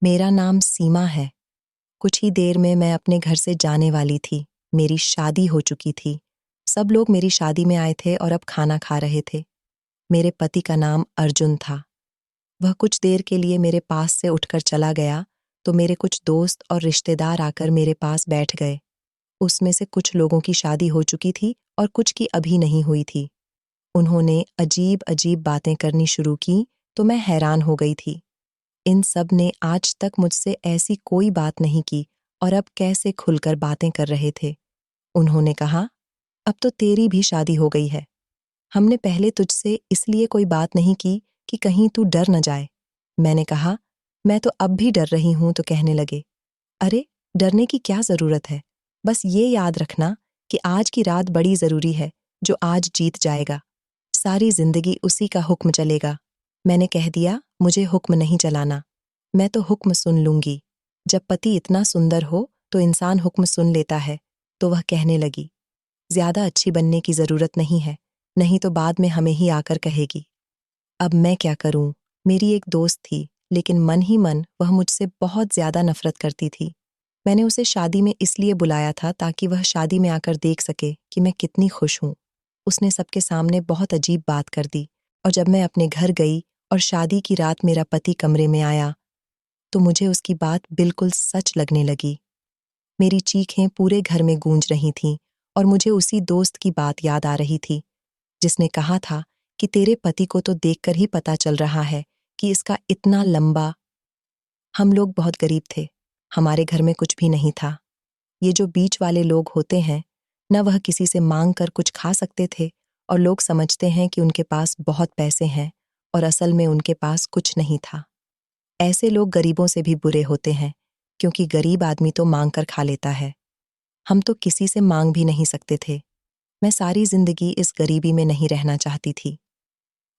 मेरा नाम सीमा है। कुछ ही देर में मैं अपने घर से जाने वाली थी। मेरी शादी हो चुकी थी। सब लोग मेरी शादी में आए थे और अब खाना खा रहे थे। मेरे पति का नाम अर्जुन था। वह कुछ देर के लिए मेरे पास से उठकर चला गया तो मेरे कुछ दोस्त और रिश्तेदार आकर मेरे पास बैठ गए। उसमें से कुछ लोगों की शादी हो चुकी थी और कुछ की अभी नहीं हुई थी। उन्होंने अजीब-अजीब बातें करनी शुरू की तो मैं हैरान हो गई थी। इन सब ने आज तक मुझसे ऐसी कोई बात नहीं की और अब कैसे खुलकर बातें कर रहे थे। उन्होंने कहा, अब तो तेरी भी शादी हो गई है। हमने पहले तुझसे इसलिए कोई बात नहीं की कि कहीं तू डर न जाए। मैंने कहा, मैं तो अब भी डर रही हूं तो कहने लगे, अरे डरने की क्या जरूरत है। बस ये याद रखना कि आज की रात बड़ी जरूरी है। जो आज जीत जाएगा सारी जिंदगी उसी का हुक्म चलेगा। मैंने कह दिया, मुझे हुक्म नहीं चलाना। मैं तो हुक्म सुन लूंगी। जब पति इतना सुंदर हो तो इंसान हुक्म सुन लेता है। तो वह कहने लगी, ज्यादा अच्छी बनने की जरूरत नहीं है, नहीं तो बाद में हमें ही आकर कहेगी। अब मैं क्या करूं? मेरी एक दोस्त थी, लेकिन मन ही मन वह मुझसे बहुत ज्यादा नफरत करती थी। मैंने उसे शादी में इसलिए बुलाया था ताकि वह शादी में आकर देख सके कि मैं कितनी खुश हूं। उसने सबके सामने बहुत अजीब बात कर दी और जब मैं अपने घर गई और शादी की रात मेरा पति कमरे में आया तो मुझे उसकी बात बिल्कुल सच लगने लगी। मेरी चीखें पूरे घर में गूंज रही थीं और मुझे उसी दोस्त की बात याद आ रही थी जिसने कहा था कि तेरे पति को तो देखकर ही पता चल रहा है कि इसका इतना लंबा। हम लोग बहुत गरीब थे। हमारे घर में कुछ भी नहीं था। ये जो बीच वाले लोग होते हैं, न वह किसी से मांग कर कुछ खा सकते थे और लोग समझते हैं कि उनके पास बहुत पैसे हैं और असल में उनके पास कुछ नहीं था। ऐसे लोग गरीबों से भी बुरे होते हैं क्योंकि गरीब आदमी तो मांग कर खा लेता है। हम तो किसी से मांग भी नहीं सकते थे। मैं सारी जिंदगी इस गरीबी में नहीं रहना चाहती थी।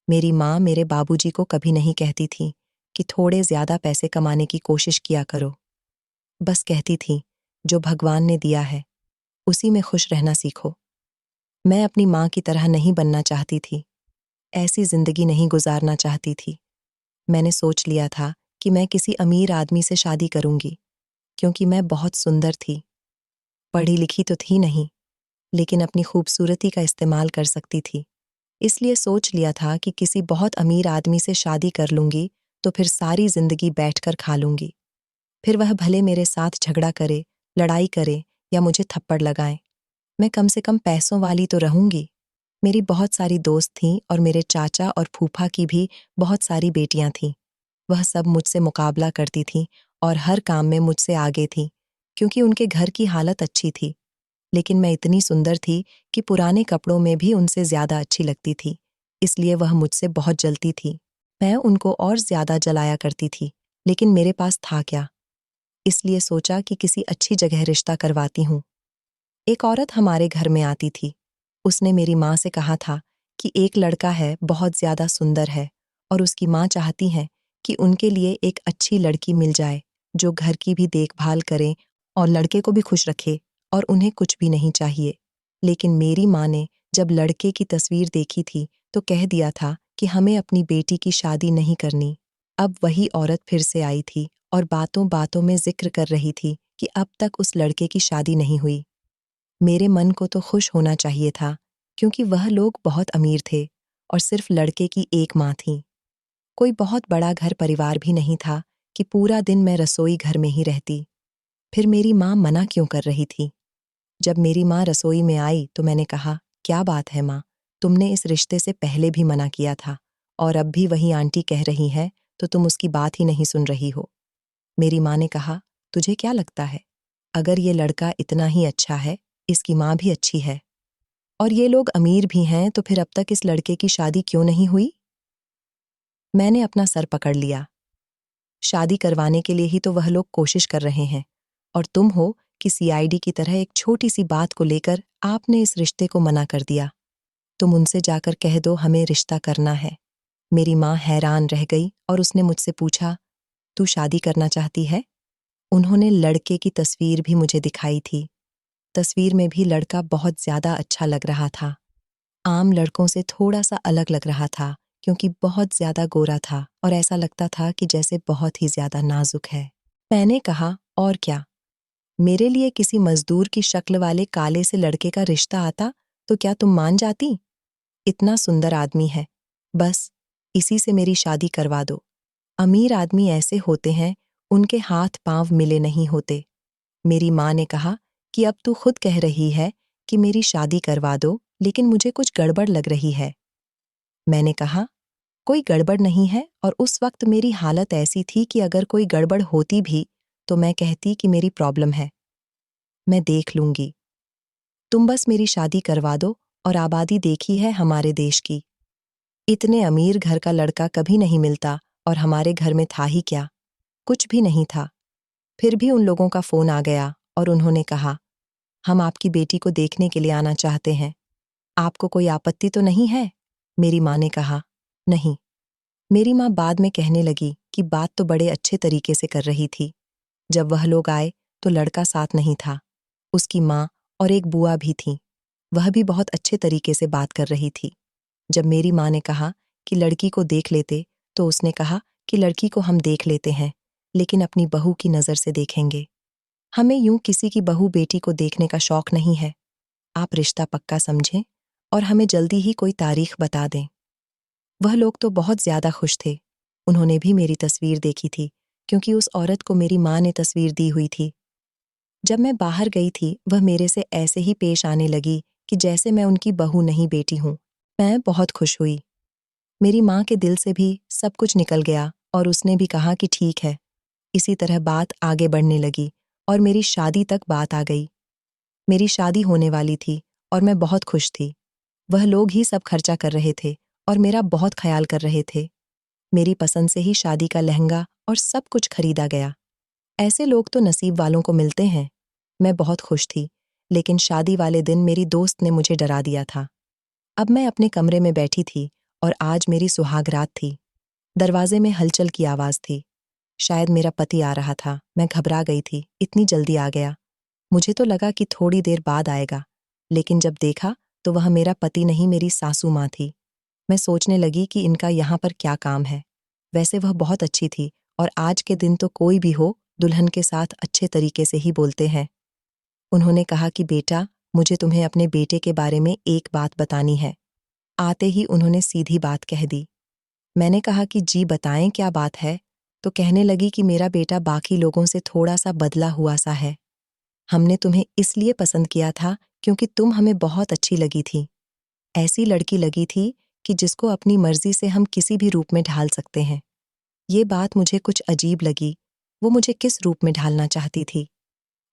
मेरी माँ मेरे बाबूजी को कभी नहीं कहती थी कि थोड़े ज्यादा पैसे कमाने की कोशिश किया करो। बस कहती थी, जो भगवान ने दिया है उसी में खुश रहना सीखो। मैं अपनी माँ की तरह नहीं बनना चाहती थी। ऐसी जिंदगी नहीं गुजारना चाहती थी। मैंने सोच लिया था कि मैं किसी अमीर आदमी से शादी करूंगी क्योंकि मैं बहुत सुंदर थी। पढ़ी लिखी तो थी नहीं, लेकिन अपनी खूबसूरती का इस्तेमाल कर सकती थी। इसलिए सोच लिया था कि किसी बहुत अमीर आदमी से शादी कर लूंगी तो फिर सारी जिंदगी बैठकर खा लूंगी। फिर वह भले मेरे साथ झगड़ा करे, लड़ाई करे या मुझे थप्पड़ लगाए, मैं कम से कम पैसों वाली तो रहूंगी। मेरी बहुत सारी दोस्त थीं और मेरे चाचा और फूफा की भी बहुत सारी बेटियां थीं। वह सब मुझसे मुकाबला करती थीं और हर काम में मुझसे आगे थीं क्योंकि उनके घर की हालत अच्छी थी। लेकिन मैं इतनी सुंदर थी कि पुराने कपड़ों में भी उनसे ज्यादा अच्छी लगती थी। इसलिए वह मुझसे बहुत जलती थी। मैं उनको और ज्यादा जलाया करती थी, लेकिन मेरे पास था क्या? इसलिए सोचा कि किसी अच्छी जगह रिश्ता करवाती हूँ। एक औरत हमारे घर में आती थी। उसने मेरी माँ से कहा था कि एक लड़का है, बहुत ज्यादा सुंदर है और उसकी माँ चाहती है कि उनके लिए एक अच्छी लड़की मिल जाए जो घर की भी देखभाल करे और लड़के को भी खुश रखे और उन्हें कुछ भी नहीं चाहिए। लेकिन मेरी माँ ने जब लड़के की तस्वीर देखी थी तो कह दिया था कि हमें अपनी बेटी की शादी नहीं करनी। अब वही औरत फिर से आई थी और बातों बातों में जिक्र कर रही थी कि अब तक उस लड़के की शादी नहीं हुई। मेरे मन को तो खुश होना चाहिए था क्योंकि वह लोग बहुत अमीर थे और सिर्फ लड़के की एक माँ थी। कोई बहुत बड़ा घर परिवार भी नहीं था कि पूरा दिन मैं रसोई घर में ही रहती। फिर मेरी माँ मना क्यों कर रही थी? जब मेरी माँ रसोई में आई तो मैंने कहा, क्या बात है माँ, तुमने इस रिश्ते से पहले भी मना किया था और अब भी वही आंटी कह रही है तो तुम उसकी बात ही नहीं सुन रही हो। मेरी माँ ने कहा, तुझे क्या लगता है, अगर ये लड़का इतना ही अच्छा है, इसकी माँ भी अच्छी है और ये लोग अमीर भी हैं तो फिर अब तक इस लड़के की शादी क्यों नहीं हुई? मैंने अपना सर पकड़ लिया। शादी करवाने के लिए ही तो वह लोग कोशिश कर रहे हैं और तुम हो कि सीआईडी की तरह एक छोटी सी बात को लेकर आपने इस रिश्ते को मना कर दिया। तुम उनसे जाकर कह दो हमें रिश्ता करना है। मेरी माँ हैरान रह गई और उसने मुझसे पूछा, तू शादी करना चाहती है? उन्होंने लड़के की तस्वीर भी मुझे दिखाई थी। तस्वीर में भी लड़का बहुत ज्यादा अच्छा लग रहा था। आम लड़कों से थोड़ा सा अलग लग रहा था क्योंकि बहुत ज्यादा गोरा था और ऐसा लगता था कि जैसे बहुत ही ज्यादा नाजुक है। मैंने कहा, और क्या? मेरे लिए किसी मजदूर की शक्ल वाले काले से लड़के का रिश्ता आता तो क्या तुम मान जाती? इतना सुंदर आदमी है, बस इसी से मेरी शादी करवा दो। अमीर आदमी ऐसे होते हैं, उनके हाथ पांव मिले नहीं होते। मेरी माँ ने कहा कि अब तू खुद कह रही है कि मेरी शादी करवा दो, लेकिन मुझे कुछ गड़बड़ लग रही है। मैंने कहा, कोई गड़बड़ नहीं है, और उस वक्त मेरी हालत ऐसी थी कि अगर कोई गड़बड़ होती भी तो मैं कहती कि मेरी प्रॉब्लम है, मैं देख लूंगी। तुम बस मेरी शादी करवा दो, और आबादी देखी है हमारे देश की। इतने अमीर घर का लड़का कभी नहीं मिलता, और हमारे घर में था ही क्या, कुछ भी नहीं था। फिर भी उन लोगों का फोन आ गया और उन्होंने कहा, हम आपकी बेटी को देखने के लिए आना चाहते हैं। आपको कोई आपत्ति तो नहीं है? मेरी माँ ने कहा, नहीं। मेरी माँ बाद में कहने लगी कि बात तो बड़े अच्छे तरीके से कर रही थी। जब वह लोग आए तो लड़का साथ नहीं था, उसकी माँ और एक बुआ भी थी। वह भी बहुत अच्छे तरीके से बात कर रही थी। जब मेरी माँ ने कहा कि लड़की को देख लेते, तो उसने कहा कि लड़की को हम देख लेते हैं, लेकिन अपनी बहू की नज़र से देखेंगे। हमें यूं किसी की बहू बेटी को देखने का शौक नहीं है। आप रिश्ता पक्का समझें और हमें जल्दी ही कोई तारीख बता दें। वह लोग तो बहुत ज्यादा खुश थे। उन्होंने भी मेरी तस्वीर देखी थी, क्योंकि उस औरत को मेरी माँ ने तस्वीर दी हुई थी। जब मैं बाहर गई थी, वह मेरे से ऐसे ही पेश आने लगी कि जैसे मैं उनकी बहू नहीं बेटी हूँ। मैं बहुत खुश हुई। मेरी माँ के दिल से भी सब कुछ निकल गया और उसने भी कहा कि ठीक है। इसी तरह बात आगे बढ़ने लगी और मेरी शादी तक बात आ गई। मेरी शादी होने वाली थी और मैं बहुत खुश थी। वह लोग ही सब खर्चा कर रहे थे और मेरा बहुत ख्याल कर रहे थे। मेरी पसंद से ही शादी का लहंगा और सब कुछ खरीदा गया। ऐसे लोग तो नसीब वालों को मिलते हैं। मैं बहुत खुश थी, लेकिन शादी वाले दिन मेरी दोस्त ने मुझे डरा दिया था। अब मैं अपने कमरे में बैठी थी और आज मेरी सुहाग रात थी। दरवाजे में हलचल की आवाज थी। शायद मेरा पति आ रहा था। मैं घबरा गई थी, इतनी जल्दी आ गया। मुझे तो लगा कि थोड़ी देर बाद आएगा, लेकिन जब देखा तो वह मेरा पति नहीं, मेरी सासू माँ थी। मैं सोचने लगी कि इनका यहाँ पर क्या काम है। वैसे वह बहुत अच्छी थी और आज के दिन तो कोई भी हो, दुल्हन के साथ अच्छे तरीके से ही बोलते हैं। उन्होंने कहा कि बेटा, मुझे तुम्हें अपने बेटे के बारे में एक बात बतानी है। आते ही उन्होंने सीधी बात कह दी। मैंने कहा कि जी बताएं, क्या बात है? तो कहने लगी कि मेरा बेटा बाकी लोगों से थोड़ा सा बदला हुआ सा है। हमने तुम्हें इसलिए पसंद किया था क्योंकि तुम हमें बहुत अच्छी लगी थी। ऐसी लड़की लगी थी कि जिसको अपनी मर्जी से हम किसी भी रूप में ढाल सकते हैं। ये बात मुझे कुछ अजीब लगी। वो मुझे किस रूप में ढालना चाहती थी?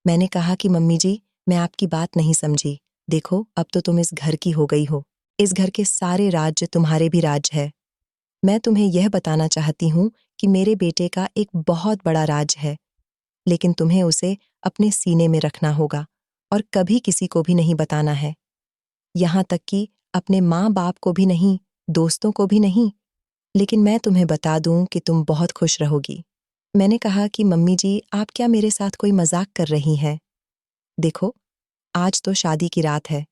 मैंने कहा कि मम्मी जी, मैं आपकी बात नहीं समझी। देखो, अब तो तुम इस घर की हो गई हो। इस घर के सारे राज्य तुम्हारे भी राज है। मैं तुम्हें यह बताना चाहती हूँ कि मेरे बेटे का एक बहुत बड़ा राज है, लेकिन तुम्हें उसे अपने सीने में रखना होगा और कभी किसी को भी नहीं बताना है। यहाँ तक कि अपने माँ बाप को भी नहीं, दोस्तों को भी नहीं। लेकिन मैं तुम्हें बता दूं कि तुम बहुत खुश रहोगी। मैंने कहा कि मम्मी जी, आप क्या मेरे साथ कोई मजाक कर रही हैं? देखो, आज तो शादी की रात है।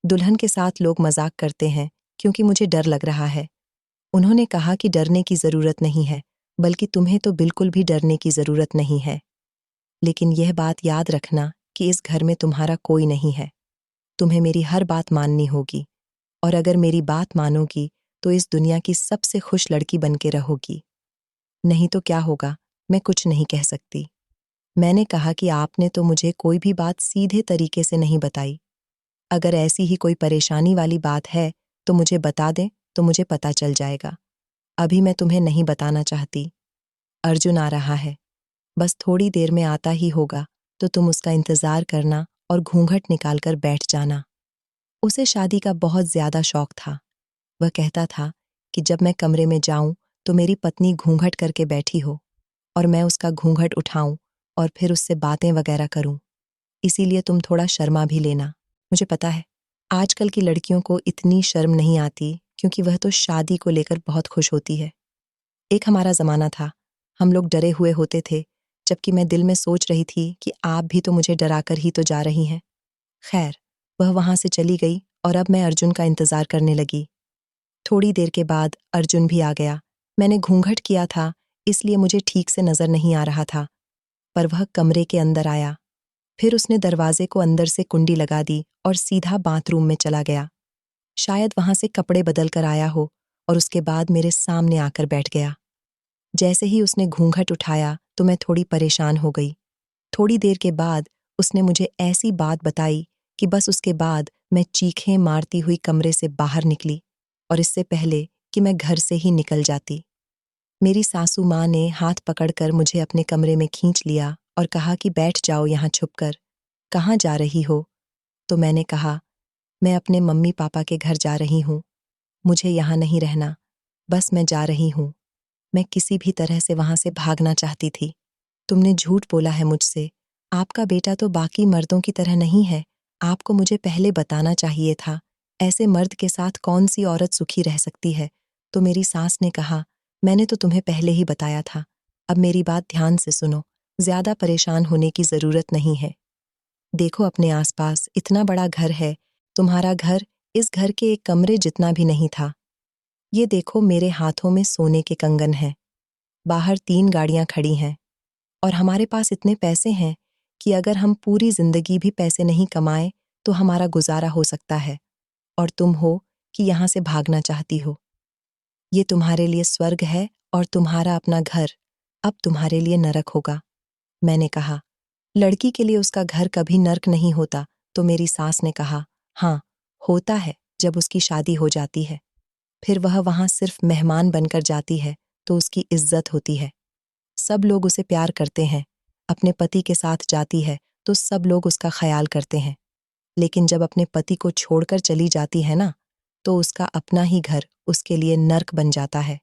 दुल्हन के साथ लोग मजाक करते हैं क्योंकि मुझे डर लग रहा है। उन्होंने कहा कि डरने की जरूरत नहीं है, बल्कि तुम्हें तो बिल्कुल भी डरने की जरूरत नहीं है। लेकिन यह बात याद रखना कि इस घर में तुम्हारा कोई नहीं है। तुम्हें मेरी हर बात माननी होगी, और अगर मेरी बात मानोगी तो इस दुनिया की सबसे खुश लड़की बन के रहोगी। नहीं तो क्या होगा, मैं कुछ नहीं कह सकती। मैंने कहा कि आपने तो मुझे कोई भी बात सीधे तरीके से नहीं बताई। अगर ऐसी ही कोई परेशानी वाली बात है तो मुझे बता दें, तो मुझे पता चल जाएगा। अभी मैं तुम्हें नहीं बताना चाहती। अर्जुन आ रहा है, बस थोड़ी देर में आता ही होगा, तो तुम उसका इंतजार करना और घूंघट निकालकर बैठ जाना। उसे शादी का बहुत ज्यादा शौक था। वह कहता था कि जब मैं कमरे में जाऊं तो मेरी पत्नी घूंघट करके बैठी हो और मैं उसका घूंघट उठाऊं और फिर उससे बातें वगैरह करूं। इसीलिए तुम थोड़ा शर्मा भी लेना। मुझे पता है, आजकल की लड़कियों को इतनी शर्म नहीं आती, क्योंकि वह तो शादी को लेकर बहुत खुश होती है। एक हमारा जमाना था, हम लोग डरे हुए होते थे, जबकि मैं दिल में सोच रही थी कि आप भी तो मुझे डराकर ही तो जा रही हैं। खैर, वह वहां से चली गई और अब मैं अर्जुन का इंतजार करने लगी। थोड़ी देर के बाद अर्जुन भी आ गया। मैंने घूंघट किया था, इसलिए मुझे ठीक से नजर नहीं आ रहा था। पर वह कमरे के अंदर आया। फिर उसने दरवाजे को अंदर से कुंडी लगा दी और सीधा बाथरूम में चला गया। शायद वहां से कपड़े बदल कर आया हो और उसके बाद मेरे सामने आकर बैठ गया। जैसे ही उसने घूंघट उठाया तो मैं थोड़ी परेशान हो गई। थोड़ी देर के बाद उसने मुझे ऐसी बात बताई कि बस उसके बाद मैं चीखें मारती हुई कमरे से बाहर निकली, और इससे पहले कि मैं घर से ही निकल जाती, मेरी सासू माँ ने हाथ पकड़कर मुझे अपने कमरे में खींच लिया और कहा कि बैठ जाओ यहाँ छुपकर। कहाँ जा रही हो? तो मैंने कहा, मैं अपने मम्मी पापा के घर जा रही हूँ। मुझे यहाँ नहीं रहना, बस मैं जा रही हूँ। मैं किसी भी तरह से वहां से भागना चाहती थी। तुमने झूठ बोला है मुझसे। आपका बेटा तो बाकी मर्दों की तरह नहीं है। आपको मुझे पहले बताना चाहिए था। ऐसे मर्द के साथ कौन सी औरत सुखी रह सकती है? तो मेरी सास ने कहा, मैंने तो तुम्हें पहले ही बताया था। अब मेरी बात ध्यान से सुनो। ज्यादा परेशान होने की जरूरत नहीं है। देखो अपने आसपास, इतना बड़ा घर है। तुम्हारा घर इस घर के एक कमरे जितना भी नहीं था। ये देखो, मेरे हाथों में सोने के कंगन हैं। बाहर 3 गाड़ियां खड़ी हैं और हमारे पास इतने पैसे हैं कि अगर हम पूरी जिंदगी भी पैसे नहीं कमाए तो हमारा गुजारा हो सकता है। और तुम हो कि यहां से भागना चाहती हो। ये तुम्हारे लिए स्वर्ग है और तुम्हारा अपना घर अब तुम्हारे लिए नरक होगा। मैंने कहा, लड़की के लिए उसका घर कभी नर्क नहीं होता। तो मेरी सास ने कहा, हाँ, होता है जब उसकी शादी हो जाती है। फिर वह वहां सिर्फ मेहमान बनकर जाती है तो उसकी इज्जत होती है। सब लोग उसे प्यार करते हैं। अपने पति के साथ जाती है तो सब लोग उसका ख्याल करते हैं। लेकिन जब अपने पति को छोड़कर चली जाती है ना, तो उसका अपना ही घर उसके लिए नर्क बन जाता है।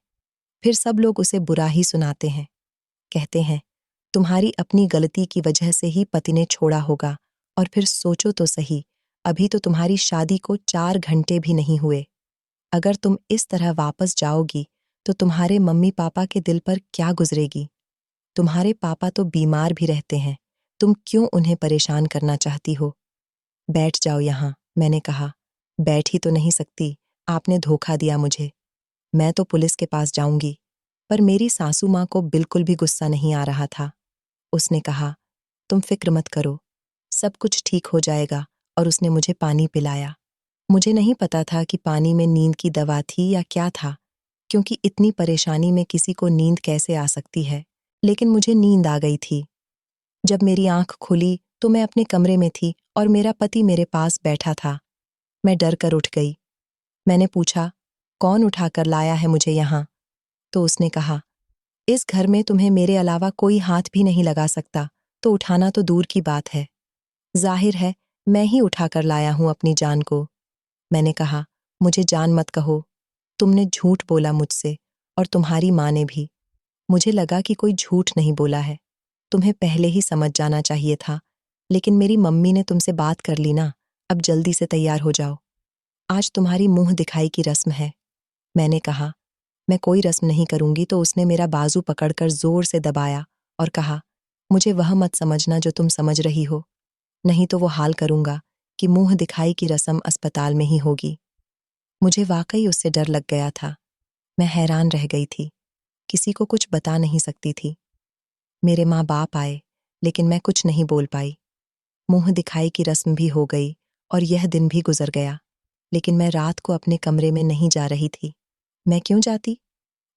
फिर सब लोग उसे बुरा ही सुनाते हैं। कहते हैं, तुम्हारी अपनी गलती की वजह से ही पति ने छोड़ा होगा। और फिर सोचो तो सही, अभी तो तुम्हारी शादी को 4 घंटे भी नहीं हुए। अगर तुम इस तरह वापस जाओगी तो तुम्हारे मम्मी पापा के दिल पर क्या गुजरेगी? तुम्हारे पापा तो बीमार भी रहते हैं। तुम क्यों उन्हें परेशान करना चाहती हो? बैठ जाओ यहाँ, मैंने कहा। बैठ ही तो नहीं सकती, आपने धोखा दिया मुझे। मैं तो पुलिस के पास जाऊंगी। पर मेरी सासू माँ को बिल्कुल भी गुस्सा नहीं आ रहा था। उसने कहा, तुम फिक्र मत करो, सब कुछ ठीक हो जाएगा। और उसने मुझे पानी पिलाया। मुझे नहीं पता था कि पानी में नींद की दवा थी या क्या था, क्योंकि इतनी परेशानी में किसी को नींद कैसे आ सकती है। लेकिन मुझे नींद आ गई थी। जब मेरी आंख खुली तो मैं अपने कमरे में थी और मेरा पति मेरे पास बैठा था। मैं डर कर उठ गई। मैंने पूछा, कौन उठाकर लाया है मुझे यहाँ? तो उसने कहा, इस घर में तुम्हें मेरे अलावा कोई हाथ भी नहीं लगा सकता, तो उठाना तो दूर की बात है। जाहिर है मैं ही उठाकर लाया हूं अपनी जान को। मैंने कहा, मुझे जान मत कहो। तुमने झूठ बोला मुझसे, और तुम्हारी माँ ने भी। मुझे लगा कि कोई झूठ नहीं बोला है। तुम्हें पहले ही समझ जाना चाहिए था। लेकिन मेरी मम्मी ने तुमसे बात कर ली ना। अब जल्दी से तैयार हो जाओ। आज तुम्हारी मुंह दिखाई की रस्म है। मैंने कहा, मैं कोई रस्म नहीं करूंगी। तो उसने मेरा बाजू पकड़कर जोर से दबाया और कहा, मुझे वह मत समझना जो तुम समझ रही हो। नहीं तो वो हाल करूंगा कि मुंह दिखाई की रस्म अस्पताल में ही होगी। मुझे वाकई उससे डर लग गया था। मैं हैरान रह गई थी। किसी को कुछ बता नहीं सकती थी। मेरे माँ बाप आए, लेकिन मैं कुछ नहीं बोल पाई। मुंह दिखाई की रस्म भी हो गई और यह दिन भी गुजर गया। लेकिन मैं रात को अपने कमरे में नहीं जा रही थी। मैं क्यों जाती?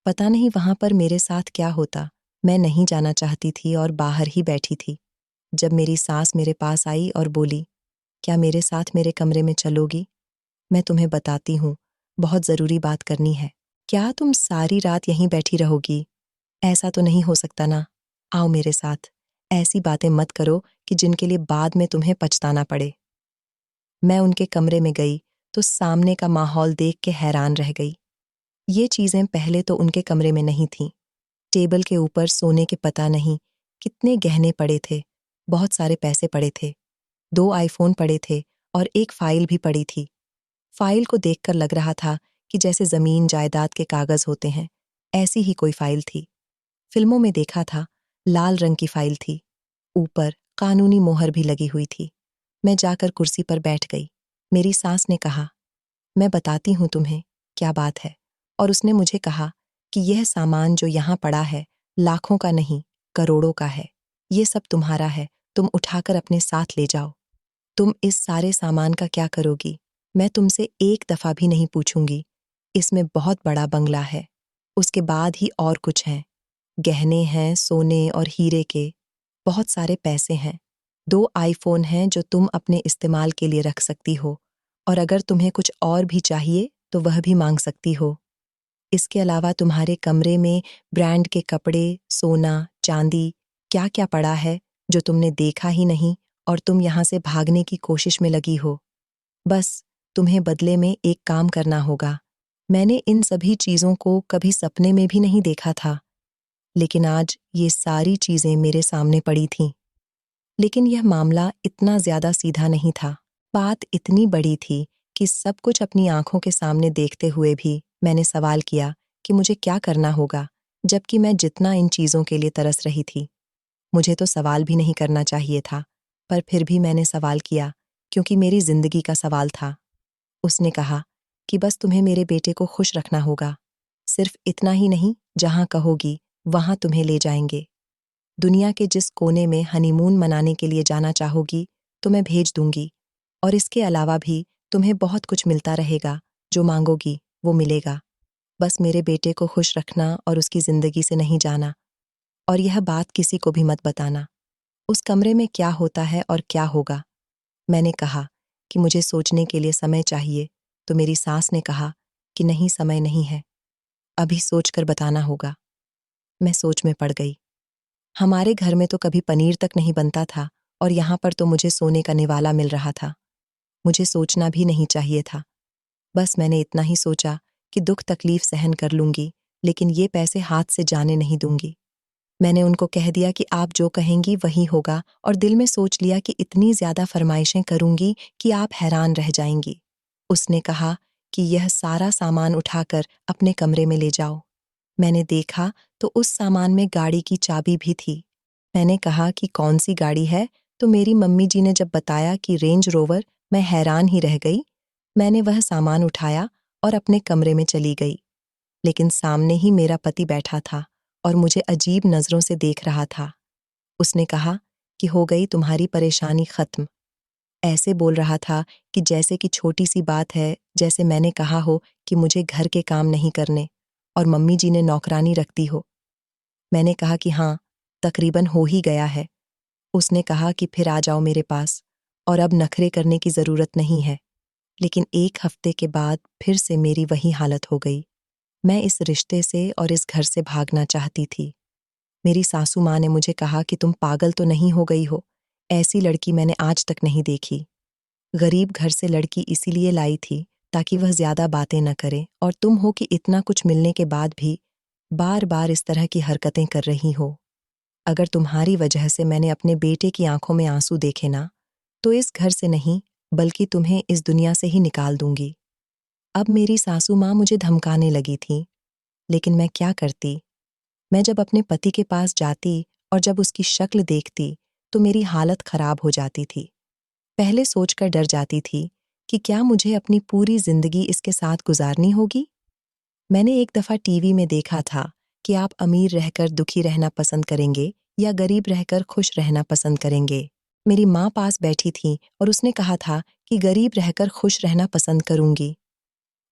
पता नहीं वहां पर मेरे साथ क्या होता। मैं नहीं जाना चाहती थी और बाहर ही बैठी थी। जब मेरी सास मेरे पास आई और बोली, क्या मेरे साथ मेरे कमरे में चलोगी? मैं तुम्हें बताती हूँ, बहुत जरूरी बात करनी है। क्या तुम सारी रात यहीं बैठी रहोगी? ऐसा तो नहीं हो सकता ना। आओ मेरे साथ। ऐसी बातें मत करो कि जिनके लिए बाद में तुम्हें पछताना पड़े। मैं उनके कमरे में गई तो सामने का माहौल देख के हैरान रह गई। ये चीजें पहले तो उनके कमरे में नहीं थीं। टेबल के ऊपर सोने के पता नहीं कितने गहने पड़े थे। बहुत सारे पैसे पड़े थे। 2 आईफोन पड़े थे और एक फाइल भी पड़ी थी। फाइल को देखकर लग रहा था कि जैसे जमीन जायदाद के कागज होते हैं, ऐसी ही कोई फाइल थी। फिल्मों में देखा था, लाल रंग की फाइल थी। ऊपर कानूनी मोहर भी लगी हुई थी। मैं जाकर कुर्सी पर बैठ गई। मेरी सास ने कहा, मैं बताती हूँ तुम्हें क्या बात है। और उसने मुझे कहा कि यह सामान जो यहाँ पड़ा है, लाखों का नहीं, करोड़ों का है। ये सब तुम्हारा है, तुम उठाकर अपने साथ ले जाओ। तुम इस सारे सामान का क्या करोगी? मैं तुमसे एक दफ़ा भी नहीं पूछूंगी। इसमें बहुत बड़ा बंगला है। उसके बाद ही और कुछ हैं। गहने हैं, सोने और हीरे के। बहुत सारे पैसे हैं। 2 आईफ़ोन हैं जो तुम अपने इस्तेमाल के लिए रख सकती हो, और अगर तुम्हें कुछ और भी चाहिए तो वह भी मांग सकती हो। इसके अलावा तुम्हारे कमरे में ब्रांड के कपड़े, सोना, चांदी, क्या-क्या पड़ा है जो तुमने देखा ही नहीं और तुम यहाँ से भागने की कोशिश में लगी हो। बस तुम्हें बदले में एक काम करना होगा। मैंने इन सभी चीज़ों को कभी सपने में भी नहीं देखा था, लेकिन आज ये सारी चीज़ें मेरे सामने पड़ी थीं। लेकिन यह मामला इतना ज़्यादा सीधा नहीं था। बात इतनी बड़ी थी कि सब कुछ अपनी आँखों के सामने देखते हुए भी मैंने सवाल किया कि मुझे क्या करना होगा, जबकि मैं जितना इन चीज़ों के लिए तरस रही थी। मुझे तो सवाल भी नहीं करना चाहिए था, पर फिर भी मैंने सवाल किया क्योंकि मेरी ज़िंदगी का सवाल था। उसने कहा कि बस तुम्हें मेरे बेटे को खुश रखना होगा। सिर्फ इतना ही नहीं, जहाँ कहोगी, वहाँ तुम्हें ले जाएंगे। दुनिया के जिस कोने में हनीमून मनाने के लिए जाना चाहोगी, तो मैं भेज दूंगी। और इसके अलावा भी तुम्हें बहुत कुछ मिलता रहेगा, जो मांगोगी, वो मिलेगा। बस मेरे बेटे को खुश रखना और उसकी ज़िंदगी से नहीं जाना। और यह बात किसी को भी मत बताना। उस कमरे में क्या होता है और क्या होगा? मैंने कहा कि मुझे सोचने के लिए समय चाहिए, तो मेरी सास ने कहा कि नहीं, समय नहीं है। अभी सोचकर बताना होगा। मैं सोच में पड़ गई। हमारे घर में तो कभी पनीर तक नहीं बनता था, और यहाँ पर तो मुझे सोने का निवाला मिल रहा था। मुझे सोचना भी नहीं चाहिए था। बस मैंने इतना ही सोचा कि दुख तकलीफ सहन कर लूंगी, लेकिन ये पैसे हाथ से जाने नहीं दूंगी। मैंने उनको कह दिया कि आप जो कहेंगी वही होगा, और दिल में सोच लिया कि इतनी ज्यादा फरमाइशें करूंगी कि आप हैरान रह जाएंगी। उसने कहा कि यह सारा सामान उठाकर अपने कमरे में ले जाओ। मैंने देखा तो उस सामान में गाड़ी की चाबी भी थी। मैंने कहा कि कौन सी गाड़ी है, तो मेरी मम्मी जी ने जब बताया कि रेंज रोवर, मैं हैरान ही रह गई। मैंने वह सामान उठाया और अपने कमरे में चली गई, लेकिन सामने ही मेरा पति बैठा था और मुझे अजीब नज़रों से देख रहा था। उसने कहा कि हो गई तुम्हारी परेशानी खत्म। ऐसे बोल रहा था कि जैसे कि छोटी सी बात है, जैसे मैंने कहा हो कि मुझे घर के काम नहीं करने और मम्मी जी ने नौकरानी रख दी हो। मैंने कहा कि हाँ, तकरीबन हो ही गया है। उसने कहा कि फिर आ जाओ मेरे पास, और अब नखरे करने की ज़रूरत नहीं है। लेकिन 1 हफ्ते के बाद फिर से मेरी वही हालत हो गई। मैं इस रिश्ते से और इस घर से भागना चाहती थी। मेरी सासू माँ ने मुझे कहा कि तुम पागल तो नहीं हो गई हो, ऐसी लड़की मैंने आज तक नहीं देखी। गरीब घर से लड़की इसीलिए लाई थी ताकि वह ज्यादा बातें न करे, और तुम हो कि इतना कुछ मिलने के बाद भी बार बार इस तरह की हरकतें कर रही हो। अगर तुम्हारी वजह से मैंने अपने बेटे की आंखों में आंसू देखे ना, तो इस घर से नहीं, बल्कि तुम्हें इस दुनिया से ही निकाल दूंगी। अब मेरी सासू माँ मुझे धमकाने लगी थी, लेकिन मैं क्या करती? मैं जब अपने पति के पास जाती और जब उसकी शक्ल देखती, तो मेरी हालत खराब हो जाती थी। पहले सोचकर डर जाती थी कि क्या मुझे अपनी पूरी जिंदगी इसके साथ गुजारनी होगी। मैंने एक दफा टीवी में देखा था कि आप अमीर रहकर दुखी रहना पसंद करेंगे या गरीब रहकर खुश रहना पसंद करेंगे। मेरी माँ पास बैठी थी और उसने कहा था कि गरीब रहकर खुश रहना पसंद करूंगी।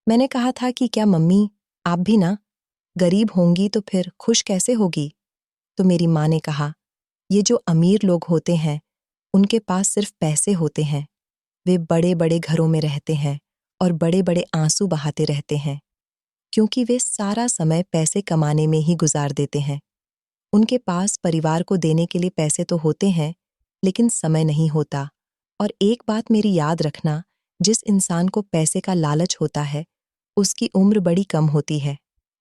मैंने कहा था कि क्या मम्मी, आप भी ना गरीब होंगी तो फिर खुश कैसे होगी? तो मेरी माँ ने कहा, ये जो अमीर लोग होते हैं, उनके पास सिर्फ पैसे होते हैं। वे बड़े बड़े घरों में रहते हैं और बड़े बड़े आंसू बहाते रहते हैं, क्योंकि वे सारा समय पैसे कमाने में ही गुजार देते हैं। उनके पास परिवार को देने के लिए पैसे तो होते हैं, लेकिन समय नहीं होता। और एक बात मेरी याद रखना, जिस इंसान को पैसे का लालच होता है, उसकी उम्र बड़ी कम होती है।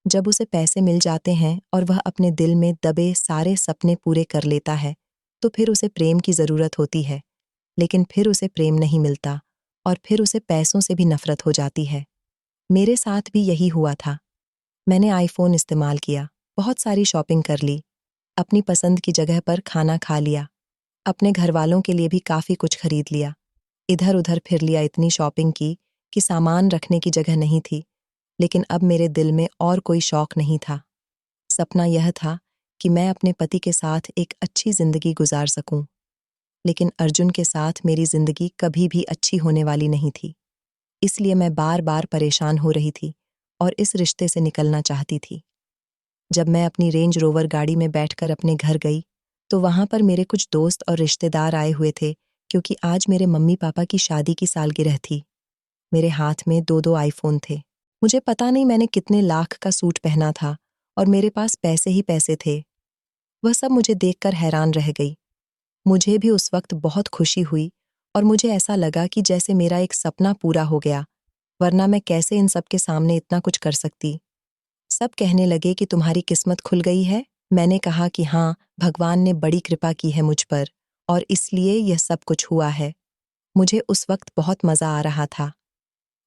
जब उसे पैसे मिल जाते हैं और वह अपने दिल में दबे सारे सपने पूरे कर लेता है, तो फिर उसे प्रेम की ज़रूरत होती है, लेकिन फिर उसे प्रेम नहीं मिलता, और फिर उसे पैसों से भी नफरत हो जाती है। मेरे साथ भी यही हुआ था। मैंने आईफोन इस्तेमाल किया, बहुत सारी शॉपिंग कर ली, अपनी पसंद की जगह पर खाना खा लिया, अपने घर वालों के लिए भी काफ़ी कुछ खरीद लिया। इधर उधर फिर लिया, इतनी शॉपिंग की कि सामान रखने की जगह नहीं थी। लेकिन अब मेरे दिल में और कोई शौक नहीं था। सपना यह था कि मैं अपने पति के साथ एक अच्छी जिंदगी गुजार सकूं। लेकिन अर्जुन के साथ मेरी जिंदगी कभी भी अच्छी होने वाली नहीं थी। इसलिए मैं बार बार परेशान हो रही थी और इस रिश्ते से निकलना चाहती थी। जब मैं अपनी रेंज रोवर गाड़ी में बैठकर अपने घर गई, तो वहां पर मेरे कुछ दोस्त और रिश्तेदार आए हुए थे, क्योंकि आज मेरे मम्मी पापा की शादी की सालगिरह थी। मेरे हाथ में दो दो आईफोन थे। मुझे पता नहीं मैंने कितने लाख का सूट पहना था और मेरे पास पैसे ही पैसे थे। वह सब मुझे देखकर हैरान रह गई। मुझे भी उस वक्त बहुत खुशी हुई और मुझे ऐसा लगा कि जैसे मेरा एक सपना पूरा हो गया, वरना मैं कैसे इन सब के सामने इतना कुछ कर सकती। सब कहने लगे कि तुम्हारी किस्मत खुल गई है। मैंने कहा कि हाँ, भगवान ने बड़ी कृपा की है मुझ पर और इसलिए यह सब कुछ हुआ है। मुझे उस वक्त बहुत मजा आ रहा था।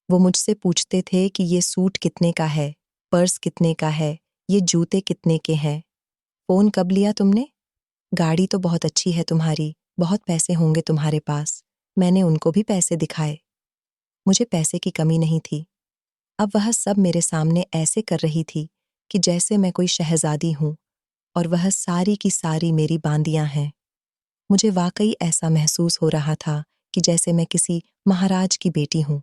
वो मुझसे पूछते थे कि ये सूट कितने का है, पर्स कितने का है, ये जूते कितने के हैं, फोन कब लिया तुमने, गाड़ी तो बहुत अच्छी है तुम्हारी, बहुत पैसे होंगे तुम्हारे पास। मैंने उनको भी पैसे दिखाए। मुझे पैसे की कमी नहीं थी। अब वह सब मेरे सामने ऐसे कर रही थी कि जैसे मैं कोई शहजादी हूं और वह सारी की सारी मेरी बांदियां हैं। मुझे वाकई ऐसा महसूस हो रहा था कि जैसे मैं किसी महाराज की बेटी हूं।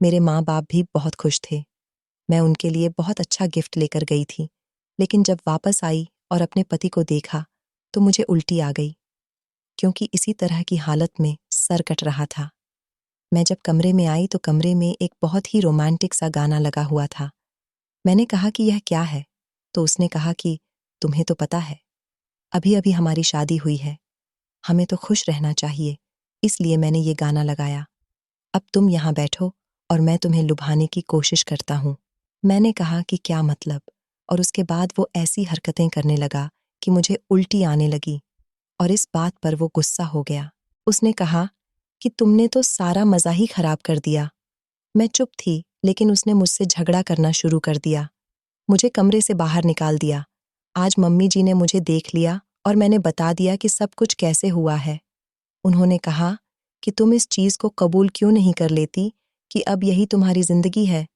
मेरे माँ बाप भी बहुत खुश थे। मैं उनके लिए बहुत अच्छा गिफ्ट लेकर गई थी, लेकिन जब वापस आई और अपने पति को देखा तो मुझे उल्टी आ गई, क्योंकि इसी तरह की हालत में सर कट रहा था। मैं जब कमरे में आई तो कमरे में एक बहुत ही रोमांटिक सा गाना लगा हुआ था। मैंने कहा कि यह क्या है? तो उसने कहा कि तुम्हें तो पता है, अभी अभी हमारी शादी हुई है, हमें तो खुश रहना चाहिए, इसलिए मैंने ये गाना लगाया। अब तुम यहाँ बैठो और मैं तुम्हें लुभाने की कोशिश करता हूँ। मैंने कहा कि क्या मतलब? और उसके बाद वो ऐसी हरकतें करने लगा कि मुझे उल्टी आने लगी और इस बात पर वो गुस्सा हो गया। उसने कहा कि तुमने तो सारा मज़ा ही खराब कर दिया। मैं चुप थी, लेकिन उसने मुझसे झगड़ा करना शुरू कर दिया। मुझे कमरे से बाहर निकाल दिया। आज मम्मी जी ने मुझे देख लिया और मैंने बता दिया कि सब कुछ कैसे हुआ है। उन्होंने कहा कि तुम इस चीज़ को कबूल क्यों नहीं कर लेती कि अब यही तुम्हारी जिंदगी है,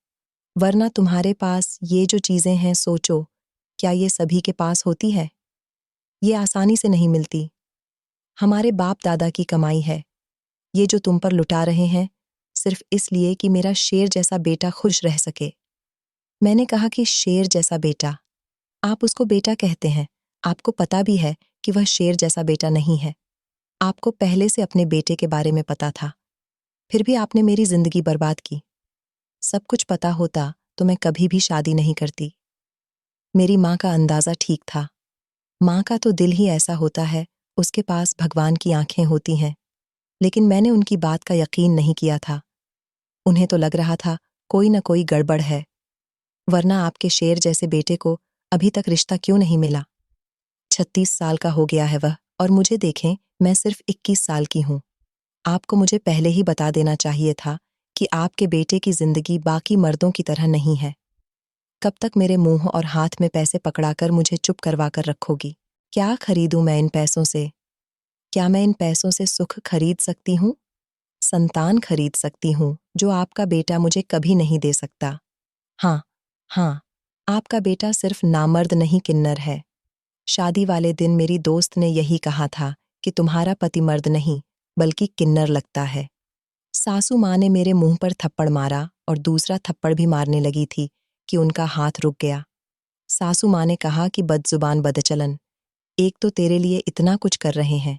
वरना तुम्हारे पास ये जो चीज़ें हैं, सोचो, क्या ये सभी के पास होती है? ये आसानी से नहीं मिलती। हमारे बाप दादा की कमाई है। ये जो तुम पर लुटा रहे हैं, सिर्फ इसलिए कि मेरा शेर जैसा बेटा खुश रह सके। मैंने कहा कि शेर जैसा बेटा? आप उसको बेटा कहते हैं। आपको पता भी है कि वह शेर जैसा बेटा नहीं है। आपको पहले से अपने बेटे के बारे में पता था, फिर भी आपने मेरी जिंदगी बर्बाद की। सब कुछ पता होता तो मैं कभी भी शादी नहीं करती। मेरी माँ का अंदाजा ठीक था। माँ का तो दिल ही ऐसा होता है, उसके पास भगवान की आंखें होती हैं। लेकिन मैंने उनकी बात का यकीन नहीं किया था। उन्हें तो लग रहा था कोई न कोई गड़बड़ है, वरना आपके शेर जैसे बेटे को अभी तक रिश्ता क्यों नहीं मिला? 36 साल का हो गया है वह, और मुझे देखें, मैं सिर्फ 21 साल की हूँ। आपको मुझे पहले ही बता देना चाहिए था कि आपके बेटे की जिंदगी बाकी मर्दों की तरह नहीं है। कब तक मेरे मुंह और हाथ में पैसे पकड़ाकर मुझे चुप करवा कर रखोगी? क्या खरीदूं मैं इन पैसों से? क्या मैं इन पैसों से सुख खरीद सकती हूँ? संतान खरीद सकती हूँ, जो आपका बेटा मुझे कभी नहीं दे सकता। हाँ, हाँ, आपका बेटा सिर्फ नामर्द नहीं, किन्नर है। शादी वाले दिन मेरी दोस्त ने यही कहा था कि तुम्हारा पति मर्द नहीं, बल्कि किन्नर लगता है। सासू माँ ने मेरे मुंह पर थप्पड़ मारा और दूसरा थप्पड़ भी मारने लगी थी कि उनका हाथ रुक गया। सासू माँ ने कहा कि बदजुबान बदचलन, एक तो तेरे लिए इतना कुछ कर रहे हैं,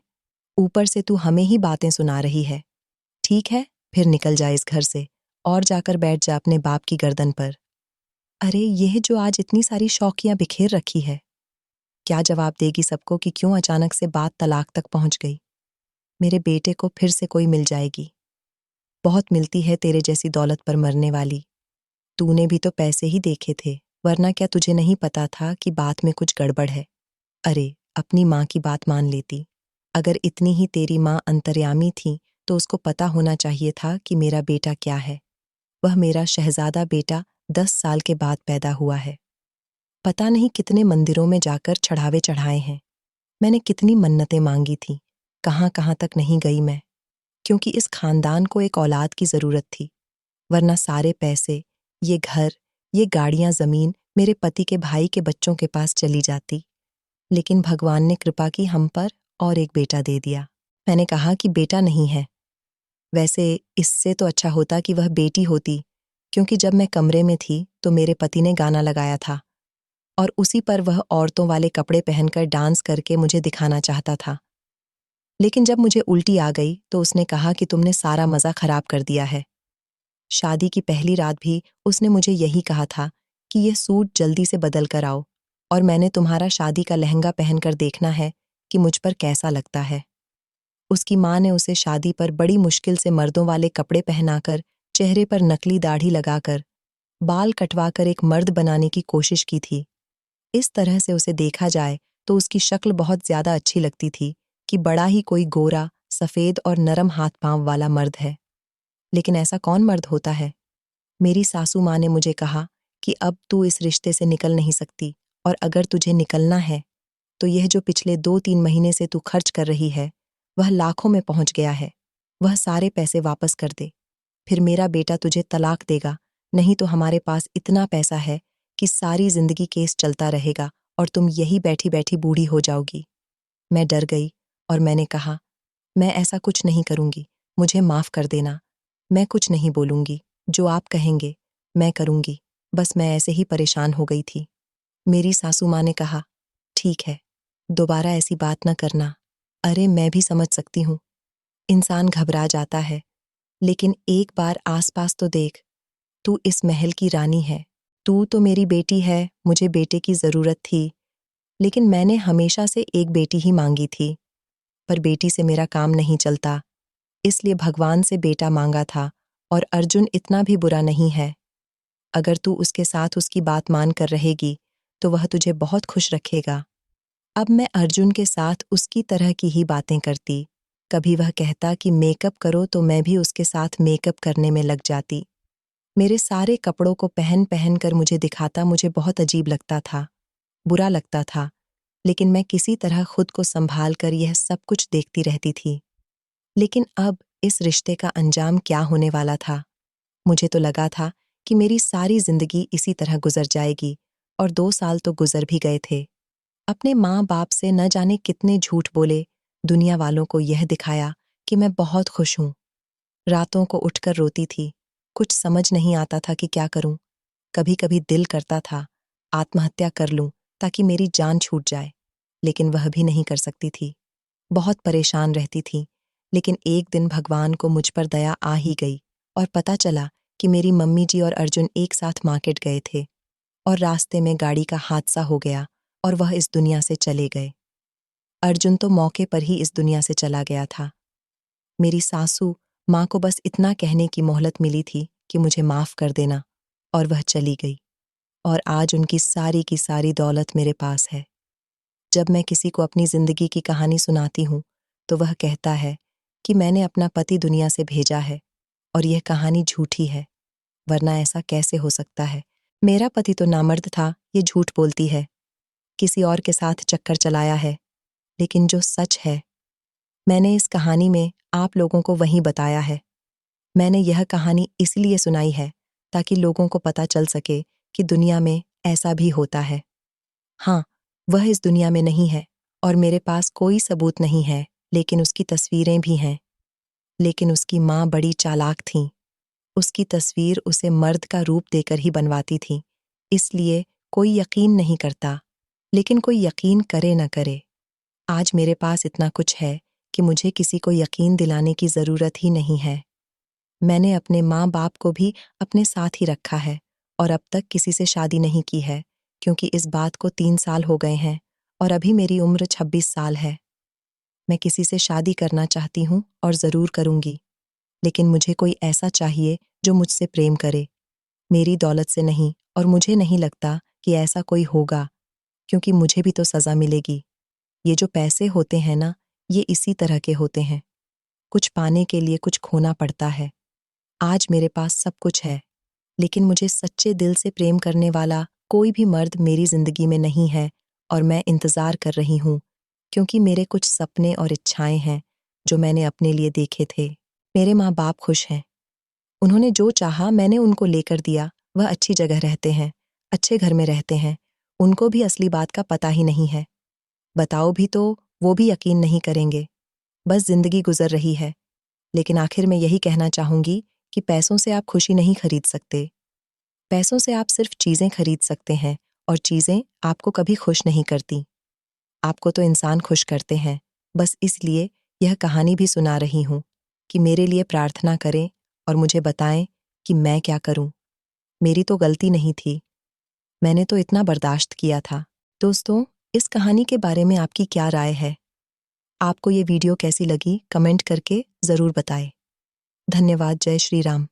ऊपर से तू हमें ही बातें सुना रही है। ठीक है, फिर निकल जा इस घर से और जाकर बैठ जा अपने बाप की गर्दन पर। अरे, यह जो आज इतनी सारी शौकियां बिखेर रखी है, क्या जवाब देगी सबको कि क्यों अचानक से बात तलाक तक पहुंच गई? मेरे बेटे को फिर से कोई मिल जाएगी। बहुत मिलती है तेरे जैसी दौलत पर मरने वाली। तूने भी तो पैसे ही देखे थे, वरना क्या तुझे नहीं पता था कि बात में कुछ गड़बड़ है? अरे, अपनी माँ की बात मान लेती। अगर इतनी ही तेरी माँ अंतर्यामी थी तो उसको पता होना चाहिए था कि मेरा बेटा क्या है। वह मेरा शहजादा बेटा 10 साल के बाद पैदा हुआ है। पता नहीं कितने मंदिरों में जाकर चढ़ावे चढ़ाए हैं। मैंने कितनी मन्नतें मांगी थी, कहाँ कहाँ तक नहीं गई मैं, क्योंकि इस खानदान को एक औलाद की जरूरत थी, वरना सारे पैसे, ये घर, ये गाड़ियां, जमीन मेरे पति के भाई के बच्चों के पास चली जाती। लेकिन भगवान ने कृपा की हम पर और एक बेटा दे दिया। मैंने कहा कि बेटा नहीं है। वैसे इससे तो अच्छा होता कि वह बेटी होती, क्योंकि जब मैं कमरे में थी तो मेरे पति ने गाना लगाया था और उसी पर वह औरतों वाले कपड़े पहनकर डांस करके मुझे दिखाना चाहता था। लेकिन जब मुझे उल्टी आ गई तो उसने कहा कि तुमने सारा मज़ा खराब कर दिया है। शादी की पहली रात भी उसने मुझे यही कहा था कि यह सूट जल्दी से बदल कर आओ और मैंने तुम्हारा शादी का लहंगा पहनकर देखना है कि मुझ पर कैसा लगता है। उसकी माँ ने उसे शादी पर बड़ी मुश्किल से मर्दों वाले कपड़े पहनाकर, चेहरे पर नकली दाढ़ी लगाकर, बाल कटवाकर एक मर्द बनाने की कोशिश की थी। इस तरह से उसे देखा जाए तो उसकी शक्ल बहुत ज्यादा अच्छी लगती थी कि बड़ा ही कोई गोरा, सफेद और नरम हाथ पांव वाला मर्द है। लेकिन ऐसा कौन मर्द होता है? मेरी सासू माँ ने मुझे कहा कि अब तू इस रिश्ते से निकल नहीं सकती और अगर तुझे निकलना है तो यह जो पिछले 2-3 महीने से तू खर्च कर रही है वह लाखों में पहुंच गया है। वह सारे पैसे वापस कर दे, फिर मेरा बेटा तुझे तलाक देगा, नहीं तो हमारे पास इतना पैसा है कि सारी जिंदगी केस चलता रहेगा और तुम यही बैठी बैठी बूढ़ी हो जाओगी। मैं डर गई और मैंने कहा, मैं ऐसा कुछ नहीं करूंगी, मुझे माफ कर देना। मैं कुछ नहीं बोलूंगी, जो आप कहेंगे मैं करूंगी। बस मैं ऐसे ही परेशान हो गई थी। मेरी सासू माँ ने कहा, ठीक है, दोबारा ऐसी बात न करना। अरे मैं भी समझ सकती हूँ, इंसान घबरा जाता है, लेकिन एक बार आसपास तो देख। तू इस महल की रानी है, तू तो मेरी बेटी है, मुझे बेटे की जरूरत थी, लेकिन मैंने हमेशा से एक बेटी ही मांगी थी। पर बेटी से मेरा काम नहीं चलता, इसलिए भगवान से बेटा मांगा था और अर्जुन इतना भी बुरा नहीं है। अगर तू उसके साथ उसकी बात मान कर रहेगी, तो वह तुझे बहुत खुश रखेगा। अब मैं अर्जुन के साथ उसकी तरह की ही बातें करती। कभी वह कहता कि मेकअप करो तो मैं भी उसके साथ मेकअप करने में लग जाती। मेरे सारे कपड़ों को पहन पहन कर मुझे दिखाता, मुझे बहुत अजीब लगता था, बुरा लगता था, लेकिन मैं किसी तरह खुद को संभाल कर यह सब कुछ देखती रहती थी। लेकिन अब इस रिश्ते का अंजाम क्या होने वाला था? मुझे तो लगा था कि मेरी सारी जिंदगी इसी तरह गुजर जाएगी और 2 साल तो गुजर भी गए थे। अपने माँ बाप से न जाने कितने झूठ बोले, दुनिया वालों को यह दिखाया कि मैं बहुत खुश हूँ। रातों को उठकर रोती थी, कुछ समझ नहीं आता था कि क्या करूं। कभी कभी दिल करता था आत्महत्या कर लूं ताकि मेरी जान छूट जाए, लेकिन वह भी नहीं कर सकती थी। बहुत परेशान रहती थी, लेकिन एक दिन भगवान को मुझ पर दया आ ही गई और पता चला कि मेरी मम्मी जी और अर्जुन एक साथ मार्केट गए थे और रास्ते में गाड़ी का हादसा हो गया और वह इस दुनिया से चले गए। अर्जुन तो मौके पर ही इस दुनिया से चला गया था। मेरी सासू माँ को बस इतना कहने की मोहलत मिली थी कि मुझे माफ कर देना, और वह चली गई। और आज उनकी सारी की सारी दौलत मेरे पास है। जब मैं किसी को अपनी जिंदगी की कहानी सुनाती हूँ तो वह कहता है कि मैंने अपना पति दुनिया से भेजा है और यह कहानी झूठी है, वरना ऐसा कैसे हो सकता है? मेरा पति तो नामर्द था, ये झूठ बोलती है, किसी और के साथ चक्कर चलाया है। लेकिन जो सच है, मैंने इस कहानी में आप लोगों को वही बताया है। मैंने यह कहानी इसलिए सुनाई है ताकि लोगों को पता चल सके कि दुनिया में ऐसा भी होता है। हाँ, वह इस दुनिया में नहीं है और मेरे पास कोई सबूत नहीं है, लेकिन उसकी तस्वीरें भी हैं। लेकिन उसकी माँ बड़ी चालाक थी। उसकी तस्वीर उसे मर्द का रूप देकर ही बनवाती थी, इसलिए कोई यकीन नहीं करता। लेकिन कोई यकीन करे न करे, आज मेरे पास इतना कुछ है कि मुझे किसी को यकीन दिलाने की ज़रूरत ही नहीं है। मैंने अपने माँ बाप को भी अपने साथ ही रखा है और अब तक किसी से शादी नहीं की है, क्योंकि इस बात को 3 साल हो गए हैं और अभी मेरी उम्र 26 साल है। मैं किसी से शादी करना चाहती हूँ और ज़रूर करूँगी, लेकिन मुझे कोई ऐसा चाहिए जो मुझसे प्रेम करे, मेरी दौलत से नहीं। और मुझे नहीं लगता कि ऐसा कोई होगा, क्योंकि मुझे भी तो सज़ा मिलेगी। ये जो पैसे होते हैं ना, ये इसी तरह के होते हैं, कुछ पाने के लिए कुछ खोना पड़ता है। आज मेरे पास सब कुछ है, लेकिन मुझे सच्चे दिल से प्रेम करने वाला कोई भी मर्द मेरी जिंदगी में नहीं है और मैं इंतजार कर रही हूँ, क्योंकि मेरे कुछ सपने और इच्छाएं हैं जो मैंने अपने लिए देखे थे। मेरे माँ बाप खुश हैं, उन्होंने जो चाहा मैंने उनको लेकर दिया। वह अच्छी जगह रहते हैं, अच्छे घर में रहते हैं, उनको भी असली बात का पता ही नहीं है। बताओ भी तो वो भी यकीन नहीं करेंगे। बस जिंदगी गुजर रही है। लेकिन आखिर में यही कहना चाहूंगी कि पैसों से आप खुशी नहीं खरीद सकते। पैसों से आप सिर्फ चीजें खरीद सकते हैं और चीजें आपको कभी खुश नहीं करती। आपको तो इंसान खुश करते हैं। बस इसलिए यह कहानी भी सुना रही हूं कि मेरे लिए प्रार्थना करें और मुझे बताएं कि मैं क्या करूं। मेरी तो गलती नहीं थी। मैंने तो इतना बर्दाश्त किया था। दोस्तों, इस कहानी के बारे में आपकी क्या राय है? आपको ये वीडियो कैसी लगी कमेंट करके ज़रूर बताएं। धन्यवाद। जय श्री राम।